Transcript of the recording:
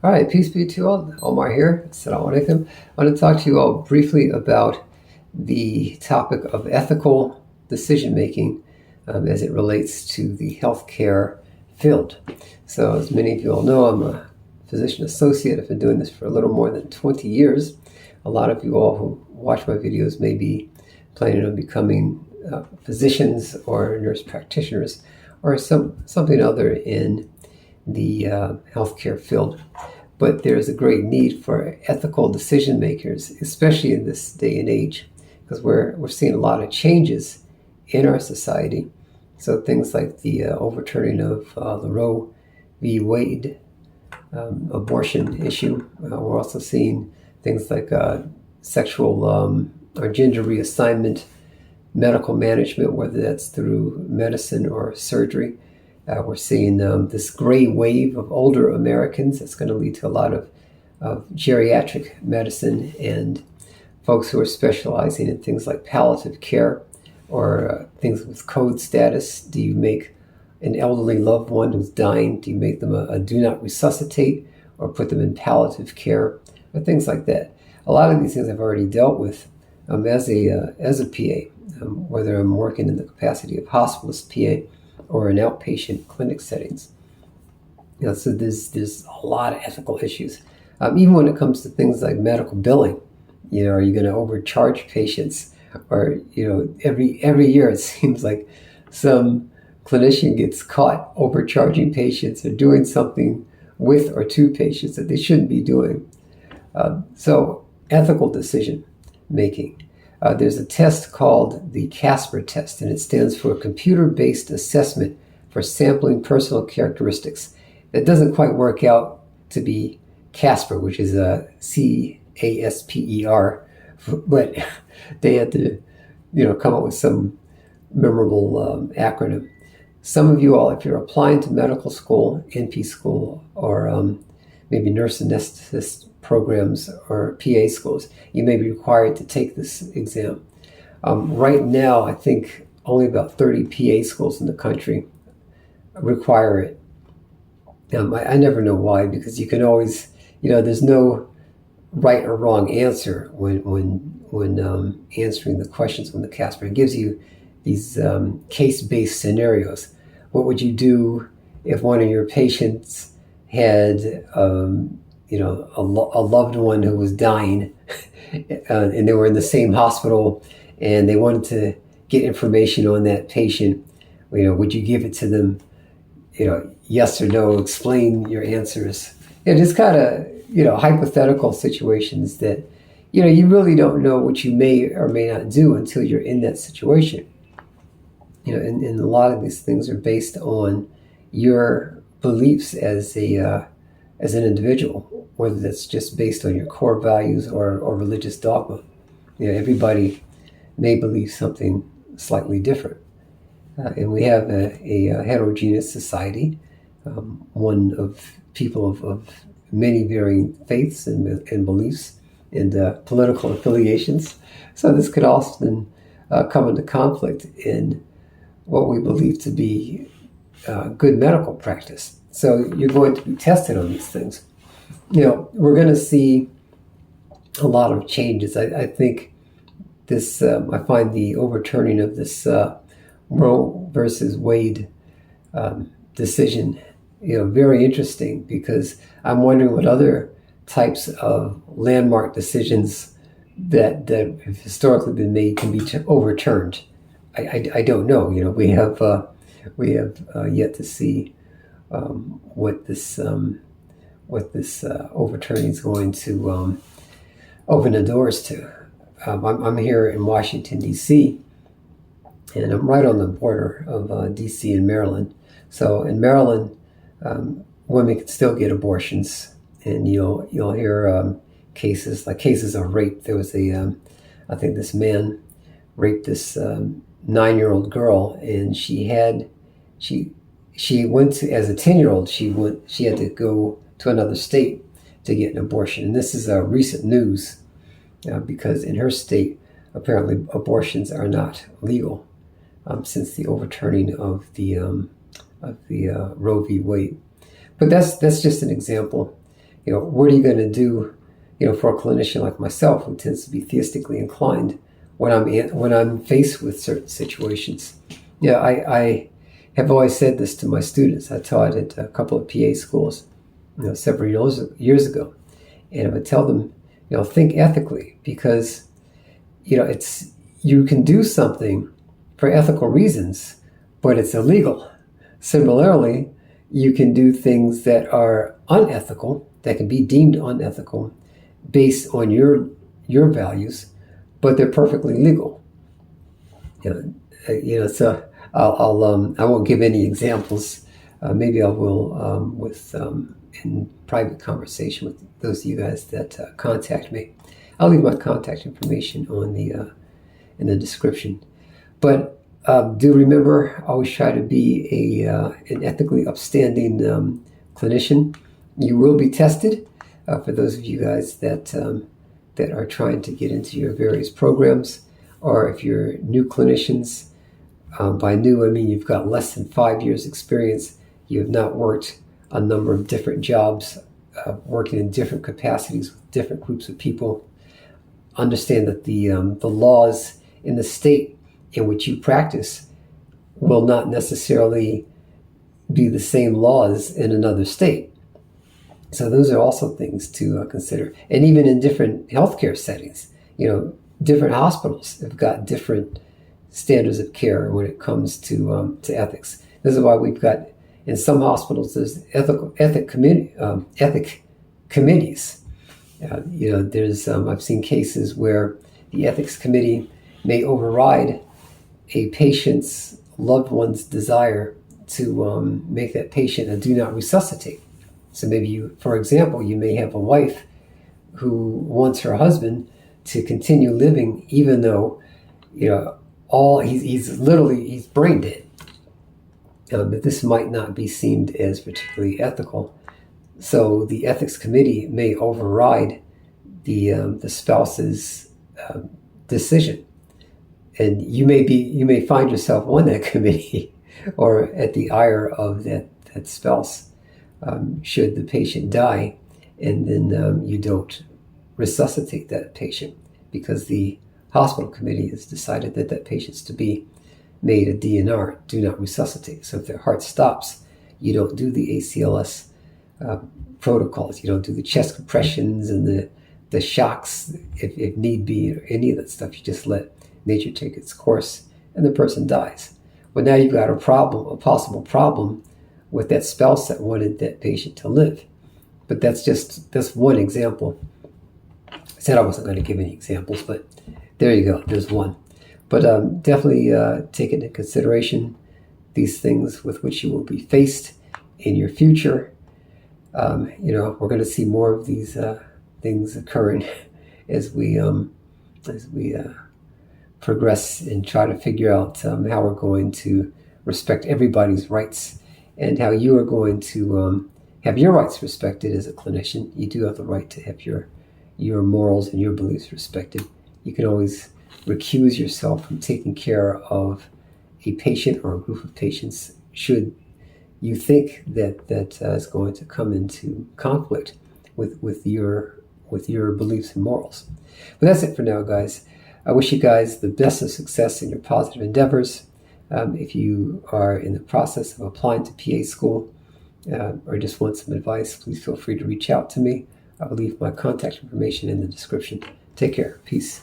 All right, peace be to you all. Omar here. Assalamualaikum. I want to talk to you all briefly about the topic of ethical decision making as it relates to the healthcare field. So, as many of you all know, I'm a physician associate. I've been doing this for a little more than 20 years. A lot of you all who watch my videos may be planning on becoming physicians or nurse practitioners or something other in the healthcare field. But there's a great need for ethical decision makers, especially in this day and age, because we're seeing a lot of changes in our society. So things like the overturning of the Roe v. Wade abortion issue. We're also seeing things like sexual or gender reassignment, medical management, whether that's through medicine or surgery. We're seeing this gray wave of older Americans that's going to lead to a lot of geriatric medicine and folks who are specializing in things like palliative care or things with code status. Do you make an elderly loved one who's dying, do you make them a do not resuscitate or put them in palliative care or things like that? A lot of these things I've already dealt with as a PA, whether I'm working in the capacity of hospitalist PA or in outpatient clinic settings. So there's a lot of ethical issues. Even when it comes to things like medical billing, are you going to overcharge patients? Or, every year it seems like some clinician gets caught overcharging patients or doing something with or to patients that they shouldn't be doing. So ethical decision making. There's a test called the Casper test, and it stands for Computer-Based Assessment for Sampling Personal Characteristics. It doesn't quite work out to be Casper, which is a CASPER, but they had to, come up with some memorable acronym. Some of you all, if you're applying to medical school, NP school, or maybe nurse anesthetist programs or PA schools, you may be required to take this exam. Right now, I think only about 30 PA schools in the country require it. I never know why, because you can always, there's no right or wrong answer when answering the questions on the Casper. It gives you these case-based scenarios. What would you do if one of your patients had a loved one who was dying and they were in the same hospital and they wanted to get information on that patient? Would you give it to them? Yes or no, explain your answers. Just kind of, hypothetical situations that, you really don't know what you may or may not do until you're in that situation. And a lot of these things are based on your beliefs as an individual, whether that's just based on your core values or religious dogma. Everybody may believe something slightly different. And we have a heterogeneous society, one of people of many varying faiths and beliefs and political affiliations. So this could often come into conflict in what we believe to be good medical practice. So you're going to be tested on these things. We're going to see a lot of changes. I think this, I find the overturning of this Roe versus Wade decision, very interesting, because I'm wondering what other types of landmark decisions that have historically been made can be overturned. I don't know. We have yet to see what this overturning is going to open the doors to. I'm here in Washington, D.C., and I'm right on the border of D.C. and Maryland. So in Maryland, women can still get abortions, and you'll hear cases of rape. There was I think this man raped this 9-year-old girl, and she went to, as a 10-year-old, she had to go to another state to get an abortion. And this is recent news because in her state, apparently abortions are not legal since the overturning of the Roe v. Wade. But that's just an example. what are you going to do, for a clinician like myself who tends to be theistically inclined when I'm faced with certain situations? I have always said this to my students. I taught at a couple of PA schools, several years ago, and I would tell them, think ethically, because you can do something for ethical reasons, but it's illegal. Similarly, you can do things that are unethical, that can be deemed unethical, based on your values, but they're perfectly legal. So I won't give any examples. Maybe I will in private conversation with those of you guys that contact me. I'll leave my contact information on in the description. But do remember, always try to be an ethically upstanding clinician. You will be tested. For those of you guys that are trying to get into your various programs, or if you're new clinicians. By new, I mean you've got less than 5 years experience. You have not worked a number of different jobs, working in different capacities with different groups of people. Understand that the laws in the state in which you practice will not necessarily be the same laws in another state. So those are also things to consider. And even in different healthcare settings, different hospitals have got different standards of care when it comes to ethics. This is why we've got, in some hospitals, there's ethic committees. There's I've seen cases where the ethics committee may override a patient's loved one's desire to make that patient a do not resuscitate. So maybe for example, you may have a wife who wants her husband to continue living, even though, he's brain dead. But this might not be seen as particularly ethical. So the ethics committee may override the spouse's decision, and you may find yourself on that committee or at the ire of that spouse should the patient die, and then you don't resuscitate that patient because the hospital committee has decided that patient's to be made a DNR, do not resuscitate. So if their heart stops, you don't do the ACLS protocols. You don't do the chest compressions and the shocks if need be, or any of that stuff. You just let nature take its course and the person dies. Well, now you've got a possible problem with that spouse that wanted that patient to live. But that's one example. I said I wasn't going to give any examples, but there you go. There's one. But definitely take into consideration these things with which you will be faced in your future. We're going to see more of these things occurring as we progress and try to figure out how we're going to respect everybody's rights and how you are going to have your rights respected as a clinician. You do have the right to have your morals and your beliefs respected. You can always recuse yourself from taking care of a patient or a group of patients should you think that is going to come into conflict with your beliefs and morals. But that's it for now, guys. I wish you guys the best of success in your positive endeavors. If you are in the process of applying to PA school or just want some advice, please feel free to reach out to me. I will leave my contact information in the description. Take care. Peace.